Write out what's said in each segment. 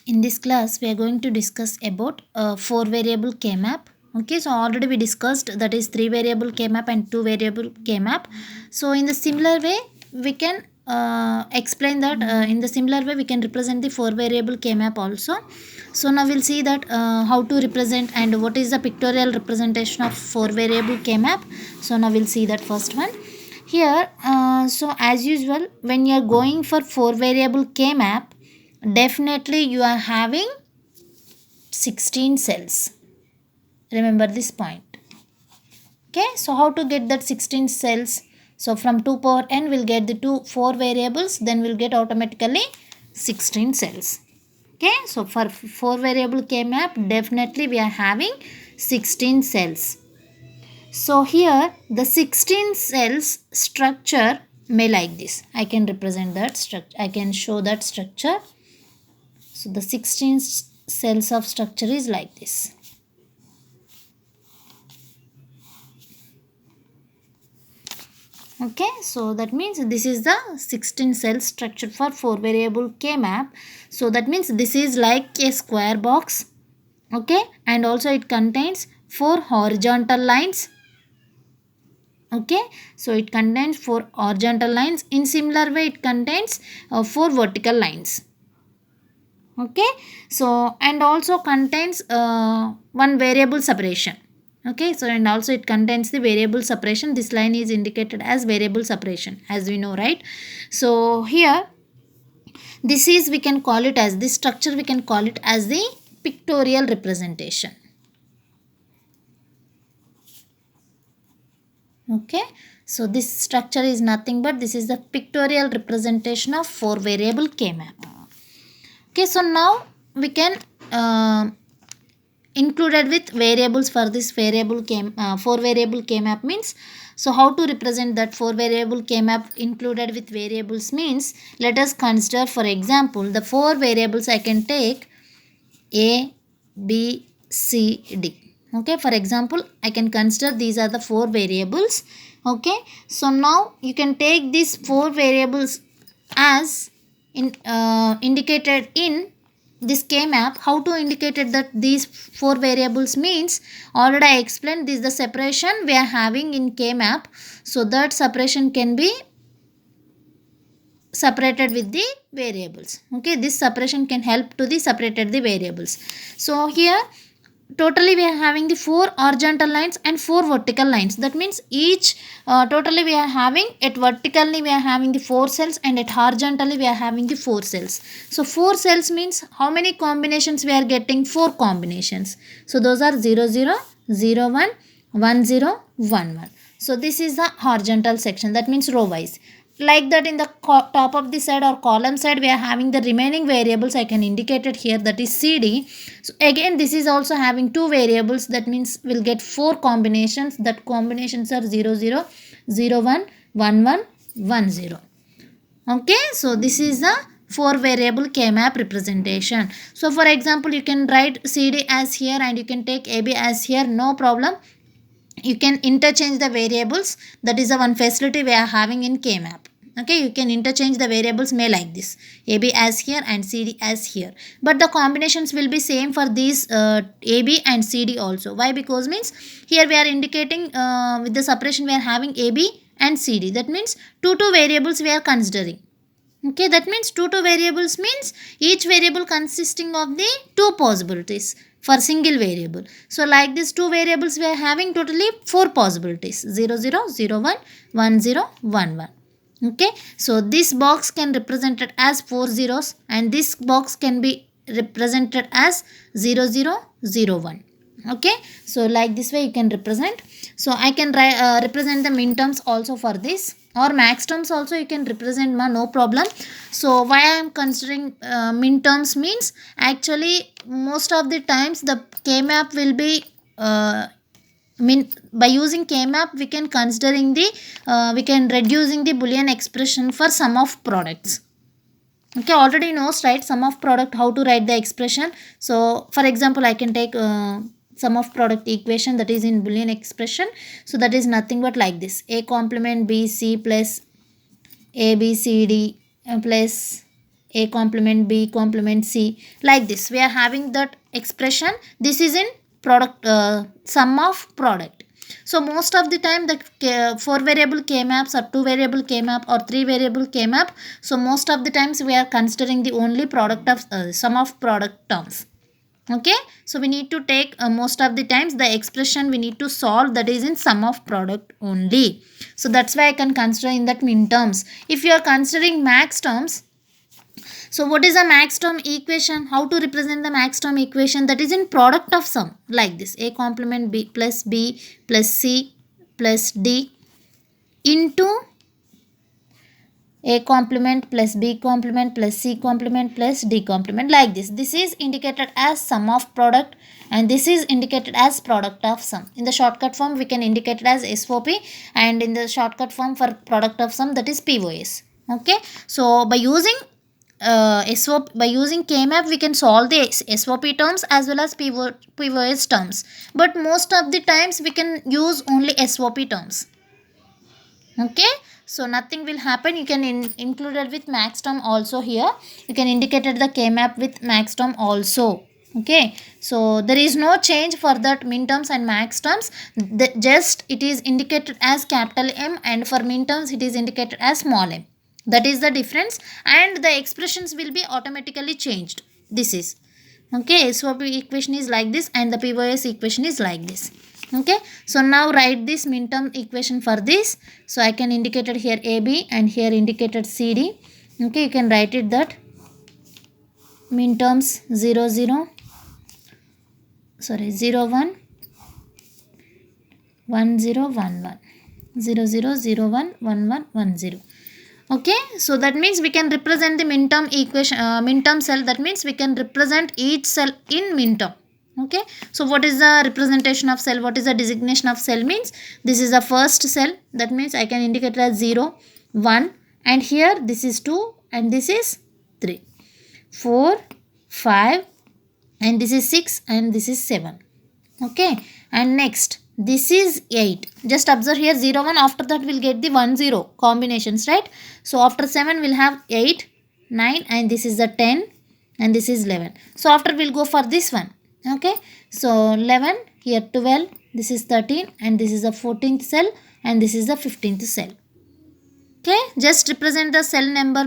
In this class, we are going to discuss about four variable K-map. Okay, so already we discussed that is three variable K-map and two variable K-map. So in the similar way, we can explain that in the similar way we can represent the four variable K-map also. So now we'll see that how to represent and what is the pictorial representation of four variable K-map. So now we'll see that first one. Here, so as usual, when you are going for four variable K-map, definitely you are having 16 cells. Remember this point. Okay, so how to get that 16 cells? So from 2 power n we'll get the 4 variables, then we'll get automatically 16 cells. Okay, so for 4 variable K map, definitely we are having 16 cells. So here the 16 cells structure may like this. I can represent that structure. I can show that structure. So the 16 cells of structure is like this. Okay, so that means this is the 16 cell structure for 4 variable K map. So that means this is like a square box. Okay, and also it contains 4 horizontal lines. Okay, so it contains 4 horizontal lines. In similar way, it contains 4 vertical lines. Okay, so and also contains one variable separation. Okay, so and also it contains the variable separation. This line is indicated as variable separation, as we know, right? So here this is, we can call it as this structure, we can call it as the pictorial representation. Okay, so this structure is nothing but this is the pictorial representation of 4 variable K map. Okay, so now we can included with variables for this variable K, 4 variable K map means, so how to represent that 4 variable K map included with variables means, let us consider for example the 4 variables I can take A, B, C, D. Okay, for example I can consider these are the 4 variables. Okay, so now you can take these 4 variables as indicated in this K map. How to indicate it that these 4 variables means, already I explained this is the separation we are having in K map. So that separation can be separated with the variables. Okay, this separation can help to the separated the variables. So here totally we are having the 4 horizontal lines and 4 vertical lines. That means each totally we are having, at vertically we are having the 4 cells and at horizontally we are having the 4 cells. So 4 cells means how many combinations we are getting? 4 combinations. So those are 0 0 0 1 1 0 1 1. So this is the horizontal section, that means row wise. Like that in the top of the side or column side we are having the remaining variables. I can indicate it here, that is CD. So again this is also having 2 variables, that means we'll get 4 combinations. That combinations are 0 0 0 1 1 1 1 0. Okay, so this is the 4 variable K map representation. So for example you can write CD as here and you can take AB as here, no problem. You can interchange the variables. That is the one facility we are having in K map. Okay, you can interchange the variables may like this, AB as here and CD as here, but the combinations will be same for these AB and CD also. Why? Because means here we are indicating with the separation we are having AB and CD. That means two variables we are considering. Okay, that means two variables means each variable consisting of the 2 possibilities for single variable. So like this 2 variables we are having totally 4 possibilities, 0 0 0 1 1 0 1 1. Okay, so this box can represented as 4 zeros and this box can be represented as 0 0 0 1. Okay, so like this way you can represent. So I can represent the min terms also for this, or max terms also you can represent, no problem. So why I am considering min terms means, actually most of the times the K map will be by using K map we can considering the we can reducing the Boolean expression for sum of products. Okay, already knows, right, sum of product, how to write the expression. So for example I can take sum of product equation, that is in Boolean expression. So that is nothing but like this, A complement B C plus A B C D plus A complement B complement C, like this we are having that expression. This is in product sum of product. So most of the time the 4 variable k maps or 2 variable k map or 3 variable k map, so most of the times we are considering the only product of sum of product terms. Okay, so we need to take most of the times the expression we need to solve that is in sum of product only. So that's why I can consider in that min terms. If you are considering max terms, so what is a max term equation? How to represent the max term equation? That is in product of sum, like this: A complement B plus C plus D into A complement plus B complement plus C complement plus D complement, like this. This is indicated as sum of product and this is indicated as product of sum. In the shortcut form we can indicate it as SOP, and in the shortcut form for product of sum, that is POS. Okay, so by using by using KMAP we can solve the SOP terms as well as POS terms, but most of the times we can use only SOP terms. Okay, so nothing will happen. You can include it with max term also. Here you can indicate the KMAP with max term also. Okay, so there is no change for that min terms and max terms. Just it is indicated as capital M, and for min terms it is indicated as small m. That is the difference, and the expressions will be automatically changed. This is okay. SOP equation is like this and the POS equation is like this. Okay, so now write this min term equation for this. So I can indicate it here AB and here indicated CD. Okay, you can write it that min terms 0 0 sorry 0 1 1 0 1 1 0 0 0 1 1 1 1 0. Okay, so that means we can represent the min term equation min term cell. That means we can represent each cell in min term. Okay, so what is the representation of cell? What is the designation of cell? Means this is the first cell. That means I can indicate it as 0 1, and here this is 2 and this is 3 4 5 and this is 6 and this is 7. Okay, and next this is 8. Just observe here 0 1, after that we'll get the 1 0 combinations, right? So after 7 we'll have 8 9 and this is the 10 and this is 11. So after we'll go for this one. Okay, so 11, here 12, this is 13 and this is the 14th cell and this is the 15th cell. Okay, just represent the cell number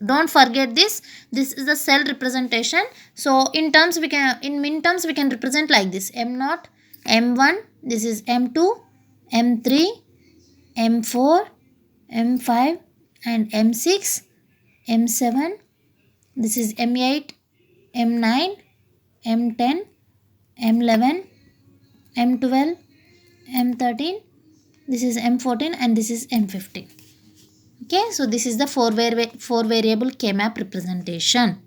don't forget this. This is the cell representation. So in terms we can, in min terms we can represent like this: M0, M1, this is M2, M3, M4, M5 and M6, M7, this is M8, M9, M10, M11, M12, M13, this is M14 and this is M15. Okay, so this is the 4 variable KMAP representation.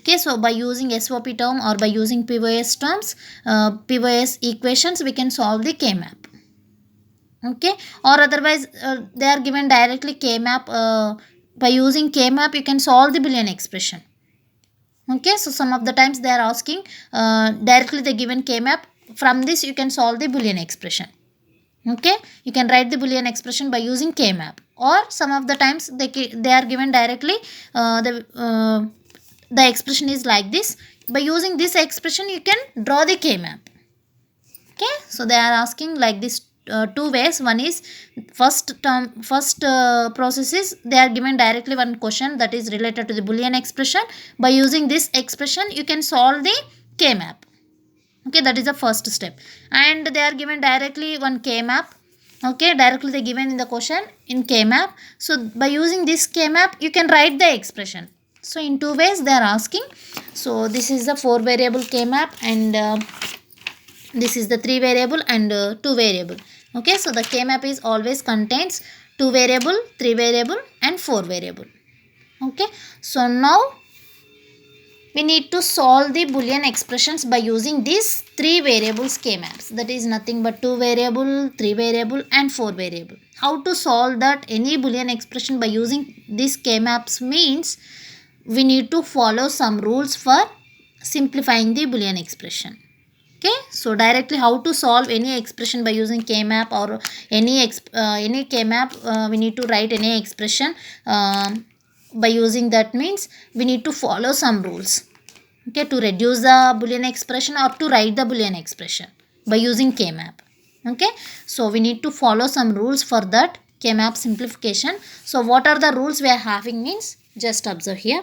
Okay, so by using SOP term or by using POS terms, POS equations, we can solve the KMAP. Okay, or otherwise they are given directly KMAP. By using KMAP you can solve the Boolean expression. Okay, so some of the times they are asking directly the given KMAP. From this you can solve the Boolean expression. Okay, you can write the Boolean expression by using KMAP, or some of the times they are given directly the expression is like this. By using this expression you can draw the KMAP. Okay, so they are asking like this two ways. One is first process is they are given directly one question that is related to the Boolean expression. By using this expression you can solve the KMAP. Okay, that is the first step, and they are given directly one KMAP. Okay, directly they given in the question in KMAP. So by using this KMAP you can write the expression. So in two ways they are asking. So this is the 4 variable KMAP and this is the 3 variable and 2 variable. Okay, so the KMAP is always contains 2 variable, 3 variable and 4 variable. Okay, so now we need to solve the Boolean expressions by using these 3 variables KMAPs. That is nothing but 2 variable, 3 variable and 4 variable. How to solve that any Boolean expression by using these KMAPs means we need to follow some rules for simplifying the Boolean expression. Okay, so directly how to solve any expression by using KMAP or any KMAP, we need to write any expression. by using that means we need to follow some rules, okay, to reduce the Boolean expression or to write the Boolean expression by using K-map. Okay, so we need to follow some rules for that K-map simplification. So what are the rules we are having means, just observe here.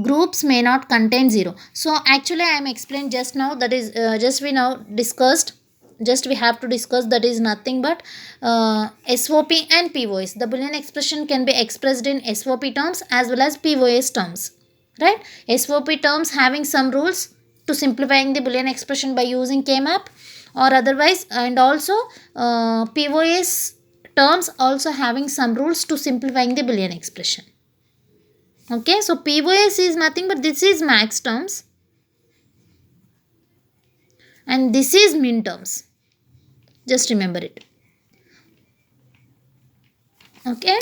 Groups may not contain 0. So actually I am explained just now, that is just we now discussed, just we have to discuss, that is nothing but SOP and POS. The Boolean expression can be expressed in SOP terms as well as POS terms, right? SOP terms having some rules to simplifying the Boolean expression by using K-map, or otherwise, and also POS terms also having some rules to simplifying the Boolean expression. Okay, so POS is nothing but this is max terms and this is min terms. Just remember it. Okay,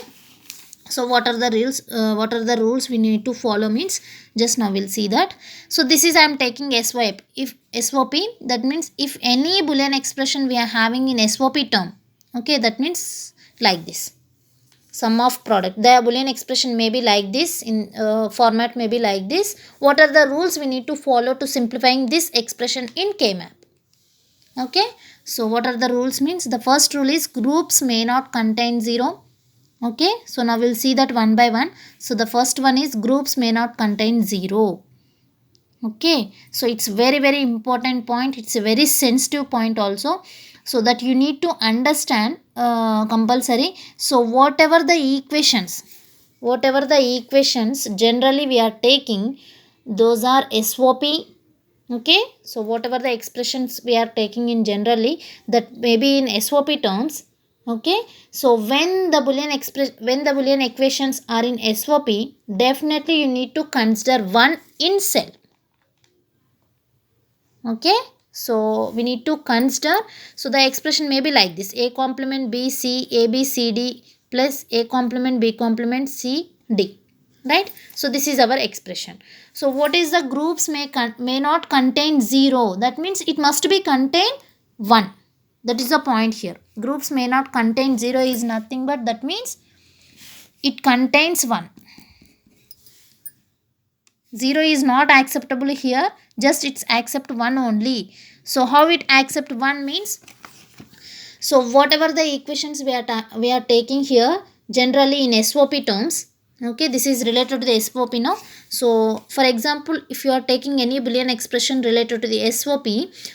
so what are the rules? What are the rules we need to follow means, just now we'll see that. So this is I am taking SOP. If SOP, that means if any Boolean expression we are having in SOP term, okay, that means like this. Sum of product, the Boolean expression may be like this, in format may be like this. What are the rules we need to follow to simplifying this expression in K-map? Okay, so what are the rules means, the first rule is groups may not contain 0. Okay, so now we'll see that one by one. So the first one is groups may not contain 0. Okay, so it's very very important point, it's a very sensitive point also, so that you need to understand compulsory. So whatever the equations generally we are taking, those are SOP. Okay, so whatever the expressions we are taking in generally, that may be in SOP terms. Okay, so when the Boolean equations are in SOP, definitely you need to consider one in cell. Okay, so we need to consider, so the expression may be like this: a complement b c, a b c d plus a complement b complement c d, right? So this is our expression. So what is the groups may not contain 0, that means it must be contain 1. That is the point here. Groups may not contain 0 is nothing but, that means it contains 1. 0 is not acceptable here, just it's accept 1 only. So how it accept 1 means, so whatever the equations we are taking here generally in SOP terms, okay, this is related to the SOP now. So for example, if you are taking any Boolean expression related to the SOP,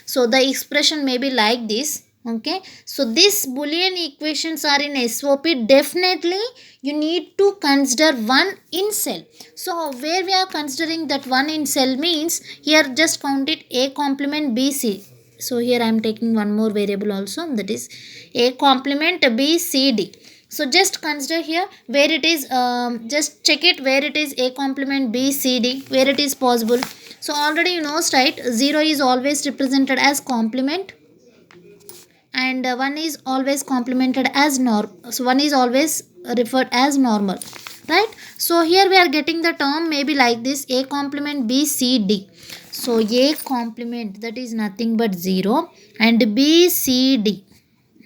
so the expression may be like this. Okay, so these Boolean equations are in SOP, definitely you need to consider 1 in cell. So where we are considering that 1 in cell means, here just count it a complement b c. So here I am taking one more variable also, that is a complement b c d. So just consider here where it is, just check it where it is a complement b c d, where it is possible. So already you know, right, 0 is always represented as complement and 1 is always complemented as so 1 is always referred as normal, right? So here we are getting the term maybe like this: a complement b c d. So a complement, that is nothing but 0, and b c d,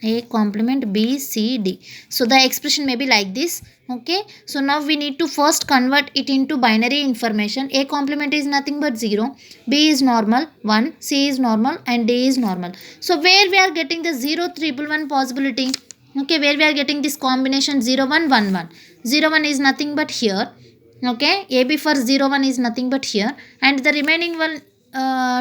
a complement b c d. So the expression may be like this. Okay, so now we need to first convert it into binary information. A complement is nothing but 0, b is normal 1, c is normal and d is normal. So where we are getting the 0 triple 1 possibility, okay, where we are getting this combination 0 1 1 1. 0 1 is nothing but here. Okay, ab for 0 1 is nothing but here, and the remaining one,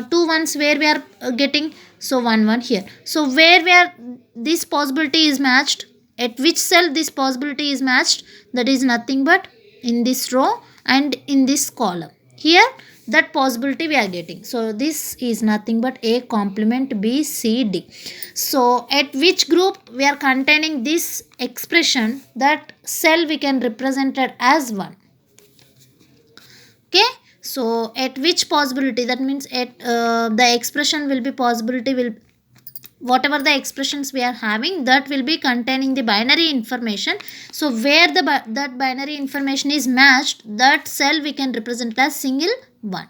2 ones where we are getting, so 1 1 here. So where we are, this possibility is matched, at which cell this possibility is matched, that is nothing but in this row and in this column. Here that possibility we are getting. So this is nothing but a complement b c d. So at which group we are containing this expression, that cell we can represent it as 1. Okay, so at which possibility, that means at the expression will be possibility will, whatever the expressions we are having, that will be containing the binary information. So where that binary information is matched, that cell we can represent as single 1.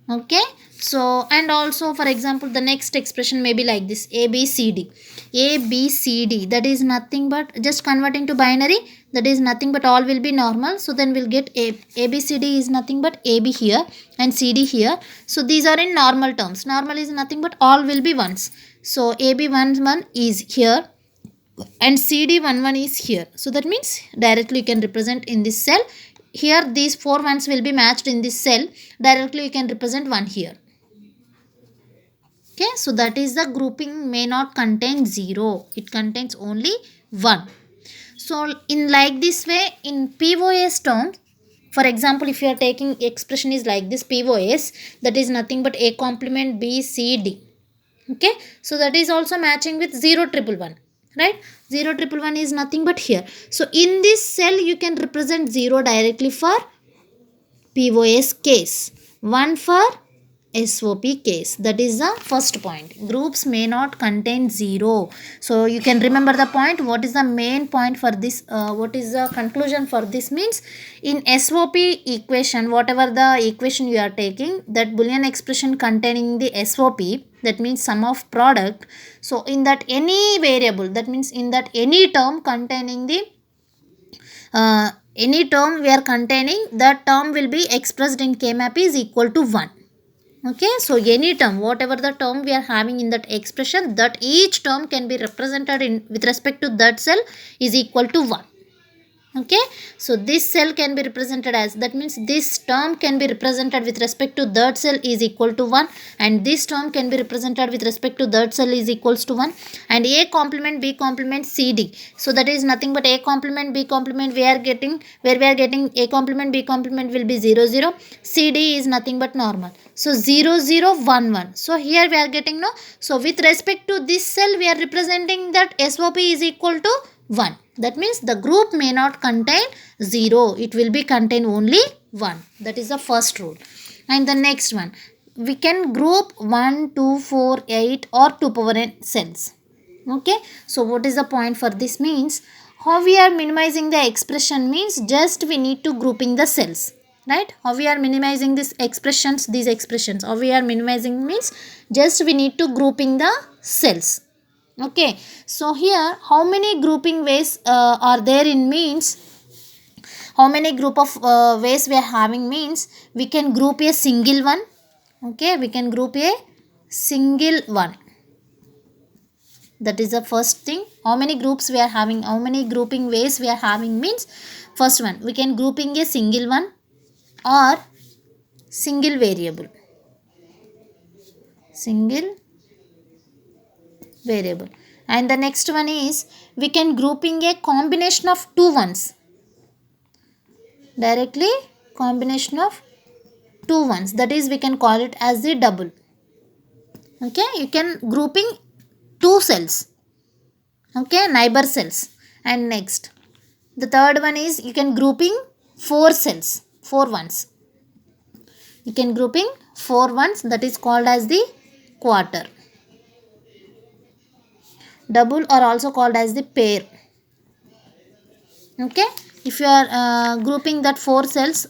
Okay, so and also for example the next expression may be like this: a b c d. A b c d, that is nothing but, just converting to binary, that is nothing but all will be normal. So then we'll get ABCD is nothing but AB here and CD here. So these are in normal terms. Normal is nothing but all will be ones. So AB11 is here and CD11 is here. So that means directly you can represent in this cell. Here these 4 ones will be matched in this cell. Directly you can represent 1 here. Okay, so that is the grouping may not contain 0. It contains only 1. So in like this way, in POS terms, for example, if you are taking expression is like this, POS, that is nothing but A complement B C D. Okay, so that is also matching with 0 1 1, right? 0 1 1 is nothing but here. So in this cell you can represent 0 directly for POS case, 1 for SOP case. That is the first point. Groups may not contain 0. So you can remember the point. What is the main point for this? What is the conclusion for this? Means in SOP equation, whatever the equation you are taking, that Boolean expression containing the SOP, that means sum of product. So in that any variable, that means in that any term containing the any term we are containing, that term will be expressed in K-map is equal to 1. Okay, so any term, whatever the term we are having in that expression, that each term can be represented in with respect to that cell is equal to 1. Okay, so this cell can be represented as, that means this term can be represented with respect to that cell is equal to 1, and this term can be represented with respect to that cell is equals to 1, and A complement B complement CD. So that is nothing but A complement B complement we are getting, where we are getting A complement B complement will be 0 0, CD is nothing but normal. So 0 0 1 1. So here we are getting no. So with respect to this cell we are representing that SOP is equal to 1. That means the group may not contain 0. It will be contain only 1. That is the first rule. And the next one, we can group 1, 2, 4, 8 or 2 power n cells. Okay. So what is the point for this? Means how we are minimizing the expression means just we need to grouping the cells. Right? How we are minimizing these expressions, how we are minimizing means just we need to grouping the cells. Okay, so here how many grouping ways are there in means, how many group of ways we are having means, we can group a single one. Okay, we can group a single one. That is the first thing. How many groups we are having, how many grouping ways we are having means, first one we can grouping a single one or single variable. Single variable. And the next one is we can grouping a combination of two ones. Directly combination of two ones. That is we can call it as the double. Okay, you can grouping two cells. Okay, neighbor cells. And next, the third one is you can grouping four cells, four ones. You can grouping four ones, that is called as the quarter. Double are also called as the pair. Okay, if you are grouping that four cells,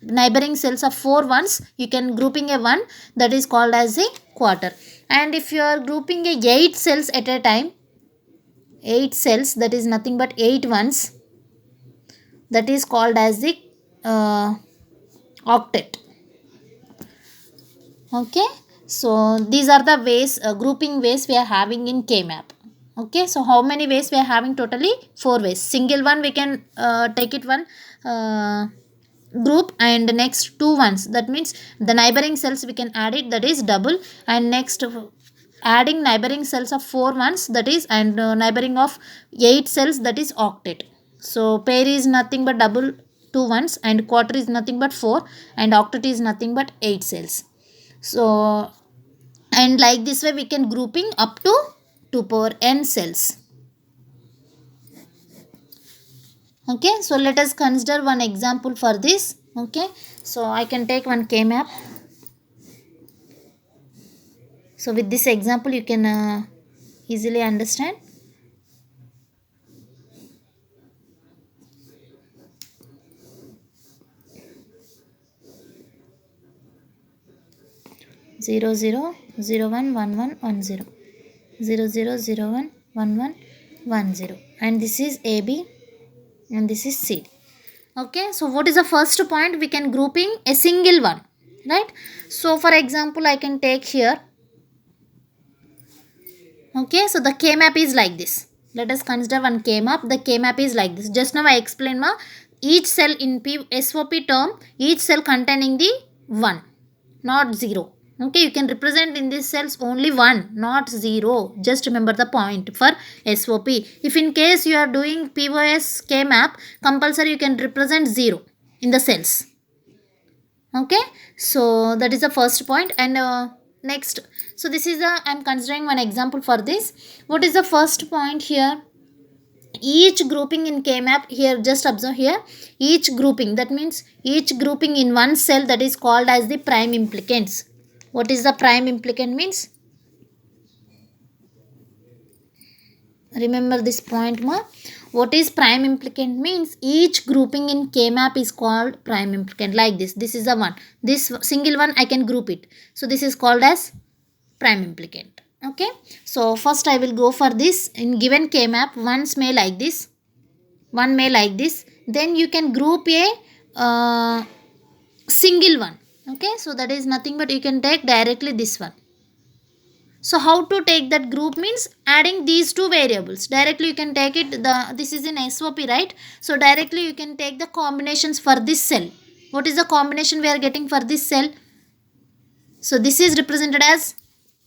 neighboring cells of four ones, you can grouping a one, that is called as the quarter. And if you are grouping a 8 cells at a time, 8 cells, that is nothing but 8 ones, that is called as the octet. Okay, so these are the ways, grouping ways we are having in K-map. Okay, so how many ways we are having? Totally 4 ways. Single one we can take it one group, and next two ones, that means the neighboring cells we can add it, that is double, and next adding neighboring cells of 4 ones, that is, and neighboring of 8 cells, that is octet. So pair is nothing but double 2 ones, and quarter is nothing but 4, and octet is nothing but 8 cells. So and like this way we can grouping up to 2 power n cells. Okay, so let us consider one example for this. Okay, so I can take one K-map. So with this example you can easily understand. Zero zero zero one one one one zero 0 0 0 1 1 1 1 0, and this is AB, and this is CD. Okay, so what is the first point? We can grouping a single one, right? So for example, I can take here. Okay, so the K map is like this. Let us consider one K map. The K map is like this. Just now I explained ma, each cell in SOP term, each cell containing the 1, not 0. Okay, you can represent in these cells only 1, not 0. Just remember the point for SOP. If in case you are doing POS K map, compulsory you can represent 0 in the cells. Okay, so that is the first point. And next, so this is the, I'm considering one example for this. What is the first point here? Each grouping in K map, here just observe here, each grouping, that means each grouping in one cell, that is called as the prime implicants. What is the prime implicant means? Remember this point ma. What is prime implicant means? Each grouping in K map is called prime implicant, like this. This is the one. This single one I can group it. So this is called as prime implicant. Okay. So first I will go for this. In given K map, ones may like this, one may like this. Then you can group a single one. Okay. So that is nothing but you can take directly this one. So how to take that group means adding these two variables. Directly you can take it, this is in SOP, right? So directly you can take the combinations for this cell. What is the combination we are getting for this cell? So this is represented as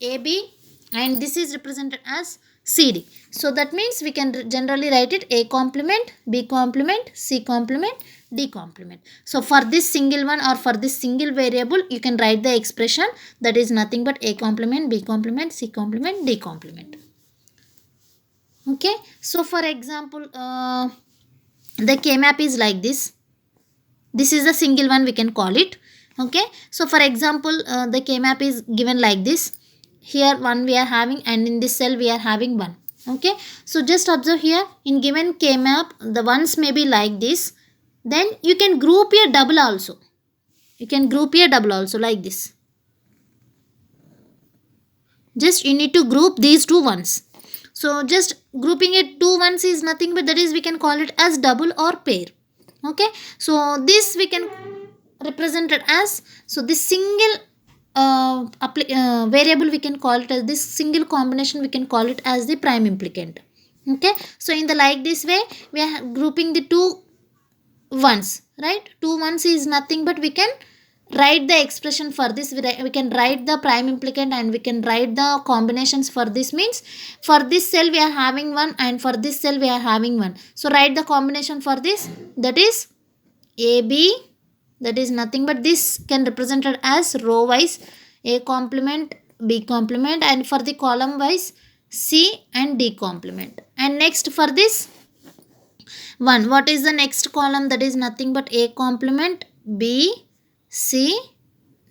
AB and this is represented as CD. So that means we can generally write it A complement, B complement, C complement, D complement. So for this single one or for this single variable, you can write the expression that is nothing but A complement, B complement, C complement, D complement. Okay. So for example, the K map is like this. This is the single one we can call it. Okay. So for example, the K map is given like this. Here 1 we are having and in this cell we are having 1. Okay. So just observe here, in given K map, the ones may be like this. Then you can group a double also. You can group a double also like this. Just you need to group these two ones. So just grouping it two ones is nothing but that is we can call it as double or pair. Okay. So this we can represent it as, so this single variable we can call it as, this single combination we can call it as the prime implicant. Okay. So in the like this way we are grouping the two ones, right? Two ones is nothing but we can write the expression for this. We can write the prime implicant and we can write the combinations for this. Means for this cell we are having 1 and for this cell we are having 1. So write the combination for this, that is AB, that is nothing but this can represented as row wise A complement, B complement, and for the column wise C and D complement. And next for this 1, what is the next column? That is nothing but A complement, B, C,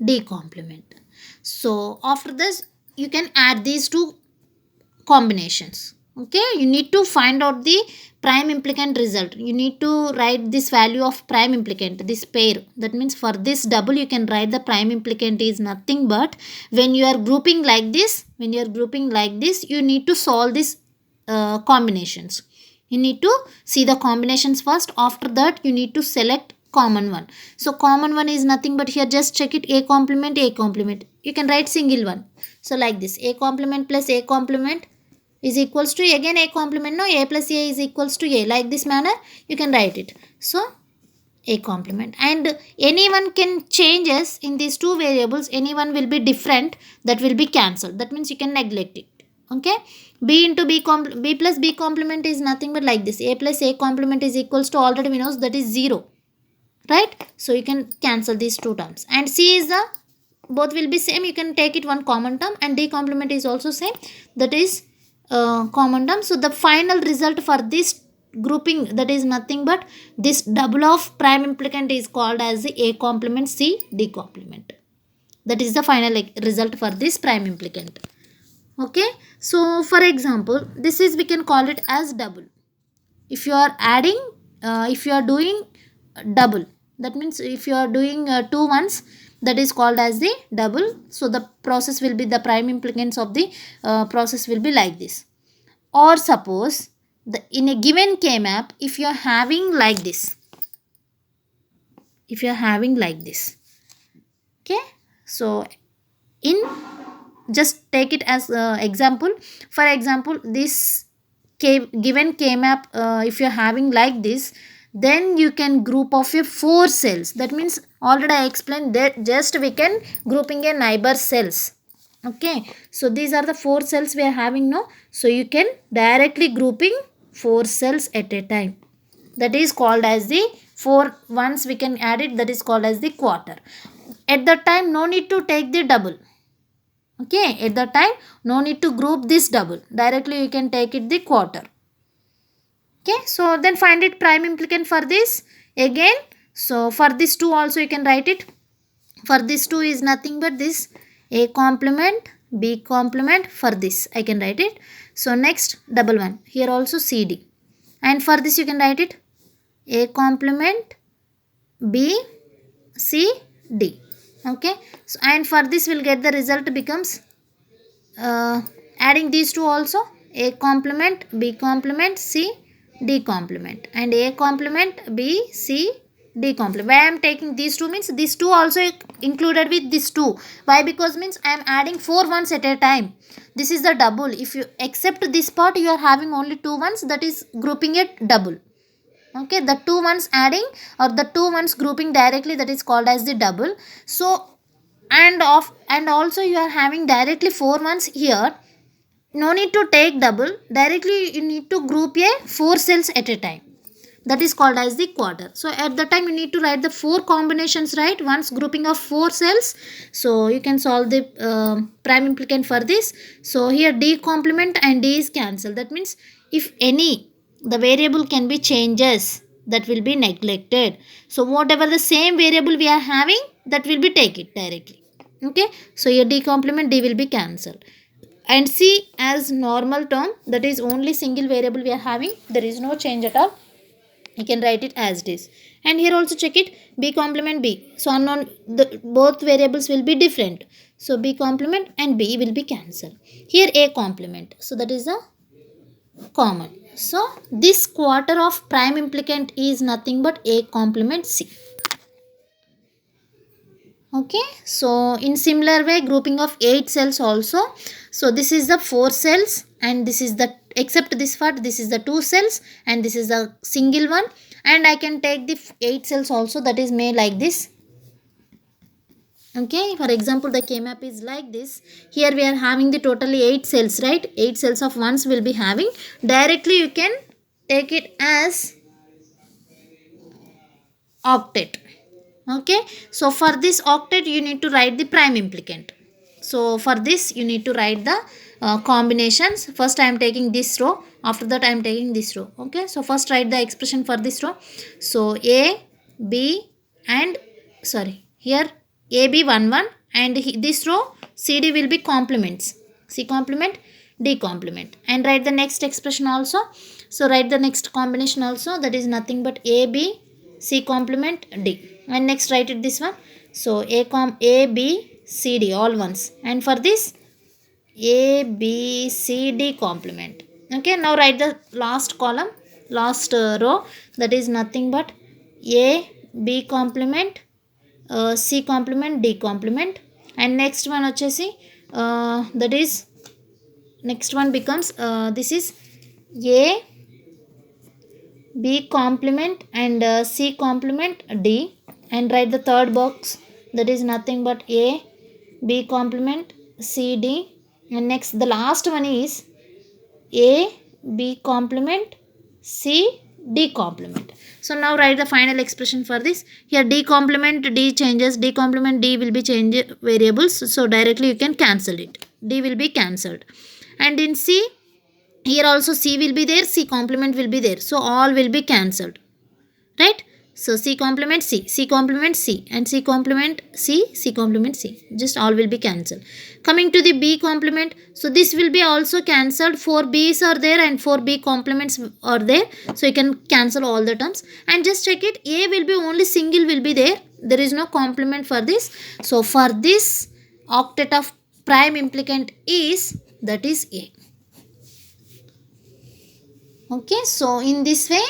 D complement. So after this you can add these two combinations. Okay, you need to find out the prime implicant result. You need to write this value of prime implicant, this pair. That means for this double you can write the prime implicant is nothing but when you are grouping like this, you need to solve these combinations. You need to see the combinations first. After that you need to select common one. So common one is nothing but here just check it, A complement, A complement. You can write single one. So like this, A complement plus A complement is equals to again A complement. No, A plus A is equals to A. Like this manner you can write it. So A complement, and anyone can changes in these two variables. Anyone will be different, that will be cancelled. That means you can neglect it. Okay. B into B plus B complement is nothing but like this. A plus A complement is equals to, already we know that is 0. Right. So you can cancel these two terms. And C is the, both will be same. You can take it one common term, and D complement is also same. That is common term. So the final result for this grouping, that is nothing but this double of prime implicant is called as the A complement, C, D complement. That is the final result for this prime implicant. Okay. So for example, this is, we can call it as double. If you are adding, if you are doing double, that means if you are doing two ones, that is called as the double. So the process will be, the prime implicants of the process will be like this. Or suppose in a given K-map, if you are having like this, if you are having like this, okay, so in, just take it as example. For example, this given K-map, if you are having like this, then you can group of your 4 cells. That means already I explained that just we can grouping a neighbor cells. Okay, so these are the 4 cells we are having now. So you can directly grouping 4 cells at a time. That is called as the 4. Once we can add it, that is called as the quarter. At that time, no need to take the double. Okay, at that time, no need to group this double. Directly you can take it the quarter. Okay, so then find it prime implicant for this again. So for this 2 also you can write it. For this 2 is nothing but this A complement, B complement. For this I can write it. So next double one. Here also CD. And for this you can write it A complement, B, C, D. Okay. So, and for this we'll get the result becomes adding these two also, A complement, B complement, C, D complement, and A complement, B, C, D complement. Why I am taking these two means these two also included with this two. Why? Because means I am adding 4 ones at a time. This is the double. If you accept this part, you are having only 2 ones, that is grouping it double. Okay, the 2 ones adding or the 2 ones grouping directly, that is called as the double. So and also you are having directly 4 ones here, no need to take double, directly you need to group a 4 cells at a time, that is called as the quarter. So at the time you need to write the 4 combinations, right? Once grouping of 4 cells, so you can solve the prime implicant for this. So here D complement and D is cancelled. That means if any the variable can be changes, that will be neglected. So whatever the same variable we are having, that will be take it directly. Okay, so here D complement D will be cancelled. And C as normal term, that is only single variable we are having, there is no change at all, you can write it as it is. And here also check it, B complement B, so unknown, both variables will be different, so B complement and B will be cancelled. Here A complement, so that is a common. So this quarter of prime implicant is nothing but A complement C. Okay, so in similar way, grouping of 8 cells also. So this is the 4 cells and this is the, except this part, this is the 2 cells and this is the single one, and I can take the 8 cells also, that is made like this. Okay, for example the K-map is like this. Here we are having the totally 8 cells, right? 8 cells of ones will be having. Directly you can take it as octet. Okay, so for this octet you need to write the prime implicant. So for this you need to write the combinations. First I am taking this row, after that I am taking this row. Okay, so first write the expression for this row. So A, B and sorry, here A, B 1 1 and this row CD will be complements. C complement, D complement, and write the next expression also. So write the next combination also, that is nothing but A, B, C complement, D. And next write it this one. So A, B, C, D all ones, and for this A, B, C, D complement. Okay, now write the last column, last row, that is nothing but A, B complement, C complement, D complement, and next one vachesi that is next one becomes this is A, B complement and C complement D, and write the third box, that is nothing but A, B complement, C, D, and next the last one is A, B complement, C, D complement. So now write the final expression for this. Here D complement D changes, D complement D will be change variables, so directly you can cancel it. D will be cancelled. And in C, here also C will be there, C complement will be there. So all will be cancelled. Right? So C complement C, C complement C, and C complement C, C complement C. Just all will be cancelled. Coming to the B complement, so this will be also cancelled. 4 B's are there and 4 B complements are there. So you can cancel all the terms. And just check it, A will be only single will be there. There is no complement for this. So for this octet of prime implicant is, that is A. Okay, so in this way,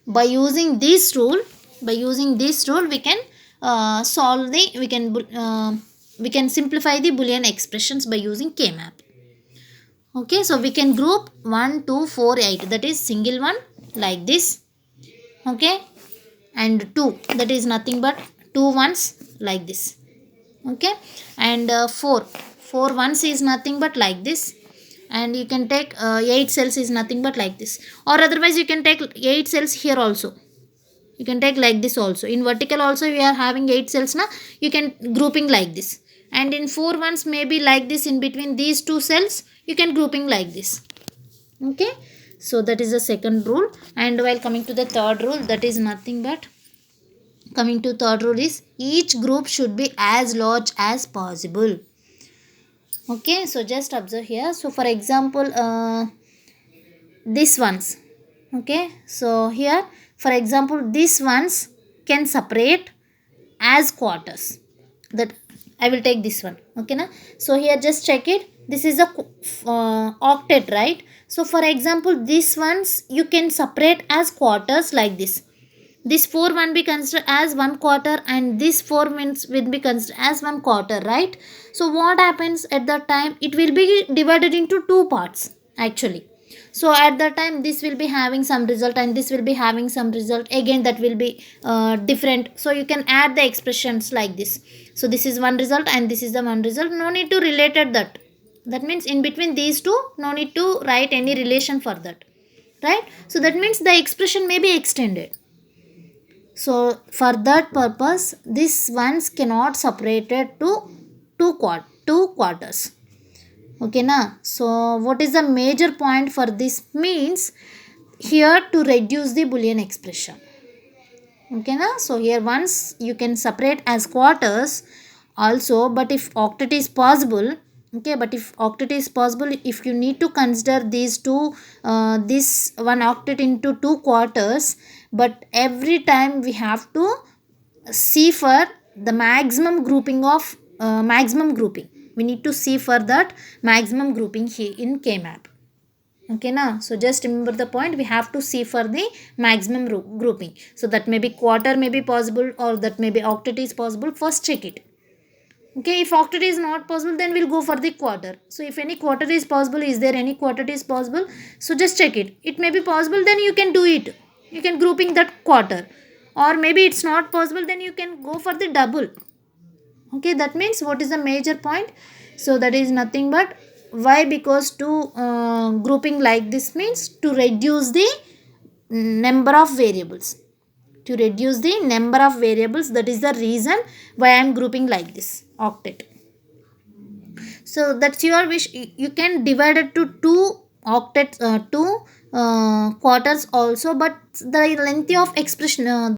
by using this rule, we can solve the we can simplify the boolean expressions by using k-map. Okay, so we can group 1 2 4 8, that is single one, like this. Okay, and 2, that is nothing but two ones, like this. Okay, and 4 ones is nothing but like this. And you can take 8 cells is nothing but like this, or otherwise you can take 8 cells here also. You can take like this also. In vertical also we are having 8 cells now, you can grouping like this. And in 4 ones maybe like this, in between these two cells you can grouping like this. Okay, so that is the second rule. And while coming to the third rule, that is nothing but, coming to third rule is, each group should be as large as possible. Okay, so just observe here. So for example, this ones. Okay, so here for example these ones can separate as quarters. That I will take this one. Okay na. So here just check it, this is a octet, right? So for example these ones you can separate as quarters like this. This 4 one be considered as 1/4, and this 4 means will be considered as 1/4, right? So what happens at that time, it will be divided into two parts actually. So at that time this will be having some result and this will be having some result, again that will be different. So you can add the expressions like this. So this is one result and this is the one result, no need to relate it that. That means in between these two no need to write any relation for that, right? So that means the expression may be extended. So for that purpose, this ones cannot separated to two quarters. Okay na. So what is the major point for this means, here to reduce the boolean expression. Okay na. So here once you can separate as quarters also, but if octet is possible, okay, but if octet is possible, if you need to consider these two, this one octet into two quarters, but every time we have to see for the maximum grouping of maximum grouping, we need to see for that maximum grouping here in k-map. Okay na. So just remember the point, we have to see for the maximum grouping. So that may be quarter may be possible, or that may be octet is possible. First check it. Okay, if octet is not possible, then we'll go for the quarter. So if any quarter is possible, is there any quarter is possible, so just check it. It may be possible, then you can do it, you can grouping that quarter. Or maybe it's not possible, then you can go for the double. Okay, that means what is the major point? So that is nothing but, why? Because to grouping like this means to reduce the number of variables. To reduce the number of variables, that is the reason why I am grouping like this octet. So that's your wish, you can divide it to two octets, two quarters also, but the length of expression,